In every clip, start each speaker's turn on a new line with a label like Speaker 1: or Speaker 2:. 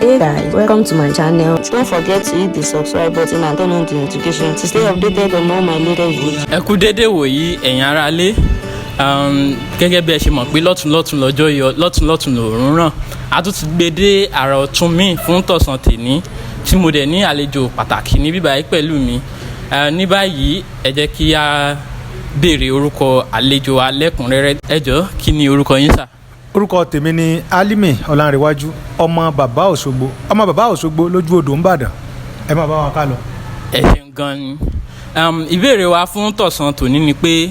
Speaker 1: Hey guys, welcome to my channel. Don't forget to hit the subscribe button and turn on the notification to stay updated on all my latest videos.
Speaker 2: Ẹ kú dédé wòyí ẹ̀yin aráalé, gẹ́gẹ́ bí ẹ ṣe mọ̀ pé lọ́tùnlọ́tùn lọ́jọ́ yọ, lọ́tùnlọ́tùn lòórùn ràn. A tún ti gbé dé àrà ọ̀tun míì fún tọ̀sán tèní tí mo dẹ̀ ní àlejò pàtàkì ní bíbáyìí pẹ̀lú mi. Ní báyìí ẹ jẹ́ kí a béèrè orúkọ àlejò wa lẹ́kùnrẹ́rẹ́. Ẹ jọ̀ọ́, kí ni orúkọ yín sà?
Speaker 3: Orúkọ tèmi ni Alimi Ọlánrewájú, ọmọ bàbá Òṣogbo lójú odò ńbàdàn. Ẹ máa bá wa ká lọ.
Speaker 2: Ẹ ṣeun gan ni. Ìbéèrè wa fún tọ̀sán tòní ni pé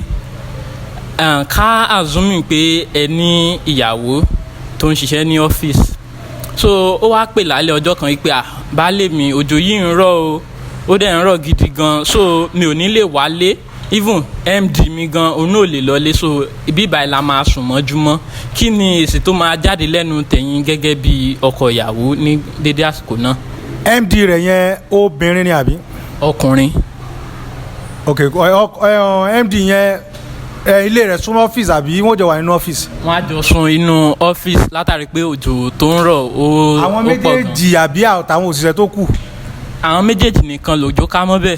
Speaker 2: ká àzúmì pé ẹ ní ìyàwó tó ń ṣiṣẹ́ ní ọ́fíìsì, so ó wá pè lálẹ́ ọjọ́ kan pé baálé mi, òjò yìí ń rọ̀ o, ó dẹ̀ ń rọ̀ gidi gan, so mi ò ní lè wálé, even MD mi gan òun náà ò lè lọlé, so ibi ìbáyìí la máa sùn mọ́júmọ́. Kí ni èsì tó máa jáde lẹ́nu tẹ̀yin gẹ́gẹ́ bí ọkọ ìyàwó ní dédé àsìkò náà?
Speaker 3: MD rẹ̀ yẹn obìnrin ni àbí?
Speaker 2: Ọkùnrin.
Speaker 3: Ok, MD yẹn ilé rẹ̀ súnmọ́ ọ́fíìsì àbí wọ́n jọ wà nínú ọ́fíìsì?
Speaker 2: Wọ́n á jọ sùn inú ọ́fíìsì látàrí pé òjò tó ń rọ̀ ó pọ̀ gan.
Speaker 3: Àwọn méjèèjì àbí àtàwọn òṣìṣẹ́ tó kù?
Speaker 2: Àwọn méjèèjì nìkan lòjò ká mọ́ bẹ́ẹ̀.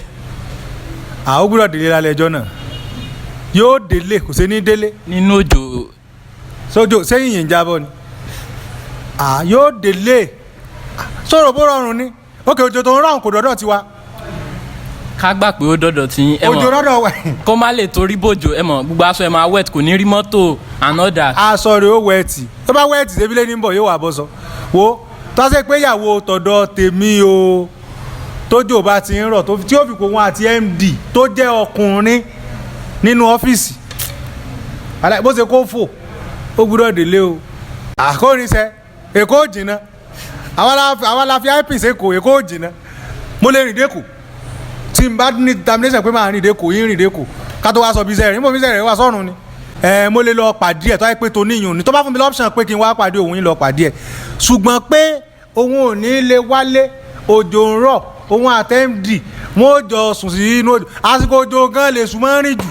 Speaker 3: Ó gbọ́dọ̀ délé lálẹ́ ẹjọ́ náà. Yóò délé, kò sí ní délé.
Speaker 2: Nínú òjò.
Speaker 3: Sójò sẹ́yìn yìí ń jábọ́ ni. Yóò délé. Sọ̀rọ̀ bó rọrùn ni. Òkè òjò tó ń rọ̀ kò dọ́dọ̀ tiwa.
Speaker 2: Ká gbà pé ó dọ́dọ̀ tí ẹ mọ̀.
Speaker 3: Òjò dọ́dọ̀ wẹ̀.
Speaker 2: Kó má lè torí bòjò ẹ mọ̀, gbogbo aṣọ ẹ máa wet, kò ní rí mọ́tò and all that.
Speaker 3: Aṣọ rẹ̀ ó wẹ̀tì. Tó bá wẹ̀tì débílé ní bọ̀ yóò wà bọ́ sọ. Wo tó ṣe pé ìyàwó tọ̀dọ̀ tèmi o, tójò bá ti ń rọ̀ tí ó fi kó wọn àti MD tó jẹ́ ọkùnrin nínú ọ́fíìsì. Bó ṣe kó fò ó gbúdọ̀ délé o. Àkórinṣẹ́ Èkó jìnnà, àwọn la fi IP ṣèkó, Èkó jìnnà. Mo lè rìn dẹ́kù tí n bá ní determination pé máa rìn dẹ́kù yín rìn dẹ́kù ká tó wá sọ bíṣẹ́ rẹ̀ níbo bíṣẹ́ rẹ̀ wà sọ́run ni. Mo lè lọ pàdé ẹ̀ tó wáyé pé tó níyùn ni, tó bá fún mi lọ́pṣàn pé kí n wá pàdé òun yín lọ pàdé ẹ̀, ṣùgbọ́n pé òun ò ní lè wálé, òjò ń rọ̀, òun àti MD wọn ò jọ sùn sí inú òjò. Àsìkò òjò gan lè sùn máa ń rìn jù.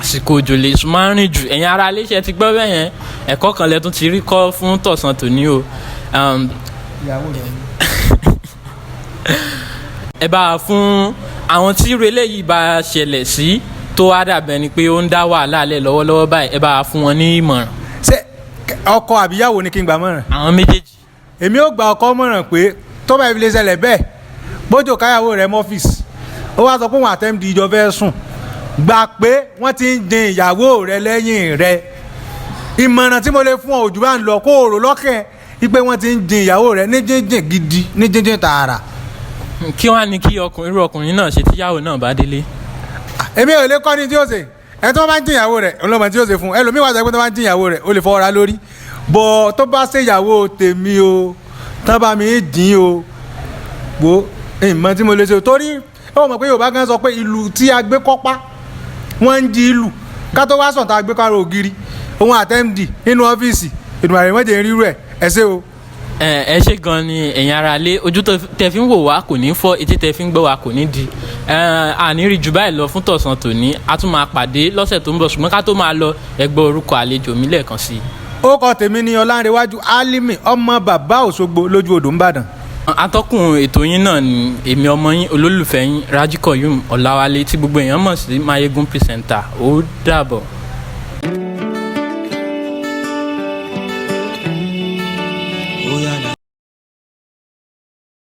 Speaker 2: Àsìkò òjò lè sùn máa ń rìn jù. Ẹ̀yin ará iléeṣẹ́ ti gbọ́ bẹ́ẹ̀ yẹn, ẹ̀kọ́ kan lẹ́tún ti rí kọ́ fún tọ̀sán tòní o. Ẹ bá a fún àwọn tí irú eléyìí bá ṣẹlẹ̀ sí tó wá dàbẹ̀ ni pé ó ń dá wàhálà lẹ̀ lọ́wọ́lọ́wọ́ báyìí, ẹ bá a fún wọn ní ìmọ̀ràn.
Speaker 3: Ṣé ọkọ àbíyàwó ni kí n gbà mọ̀ràn?
Speaker 2: Àwọn méjèèjì.
Speaker 3: Èmi ò gba ọkọ mọ̀ràn pé tó bá ibi lè ṣẹlẹ̀ bẹ́ẹ̀, bójú káyàwó rẹ̀ mọ́fíìsì, ó wá sọ pé wọn àtẹ́mdì ìjọ fẹ́ sùn, gbà pé wọ́n ti ń dín ìyàwó rẹ̀ lẹ́yìn rẹ̀. Ìmọ̀ràn tí mo lè fún ọ òjò bá ń lọ kó o rò lọ́kẹ́ wípé wọ́n ti ń dín ìyàwó rẹ̀ ní jíjìn gidi, ní jíjìn tààrà.
Speaker 2: Kí wọ́n á ní kí irú ọkùnrin náà ṣe tíyàwó náà bá délé?
Speaker 3: Èmi ò lè kọ́ ni tí ó ṣe. Ẹni tó bá ń dín ìyàwó rẹ̀ ọlọ́mọ tí ó ṣe fún ẹlòmíì wá sọ pé tó bá ń dín ìyàwó rẹ̀ ó lè fọwọ́ ra lórí. Bọ̀ tó bá ṣe ìyàwó tèmi o, tán bá mi dín o, wo ìmọ̀ tí mo lè ṣe torí ó mọ̀ pé Yorùbá gan sọ pé ìlù tí a gbé kọ́pá wọ́n ń di ìlù ká tó wá sàn tá a gbé kára ògiri. Òun àtẹ́mdì nínú ọ́fíìsì Èdùmàrè mọ́jẹ̀ ń rírú ẹ̀ ṣe o.
Speaker 2: Ẹ ṣe gan ni ẹ̀yin ará ilé, ojú tẹ fi ń wò wá kò ní fọ́, etí tẹ fi ń gbọ́ wá kò ní di. Àní rí jù báyìí lọ fún tọ̀sán tòní, a tún máa pàdé lọ́sẹ̀ tó ń bọ̀, ṣùgbọ́n ká tó máa lọ ẹ gbọ́ orúkọ àlejò mi lẹ́ẹ̀kan sí i.
Speaker 3: Orúkọ tèmi ni Ọlánrewájú Alimi, ọmọ bàbá Òṣogbo lójú odò ńbàdàn.
Speaker 2: Atọ́kùn ètò yín náà ni èmi ọmọ yín olólùfẹ́ yín Rájíkọ̀yùm Ọláwálé tí gbogbo èèyàn mọ̀ sí Máyégún pírísẹ̀ńtà. Ó dàbọ̀.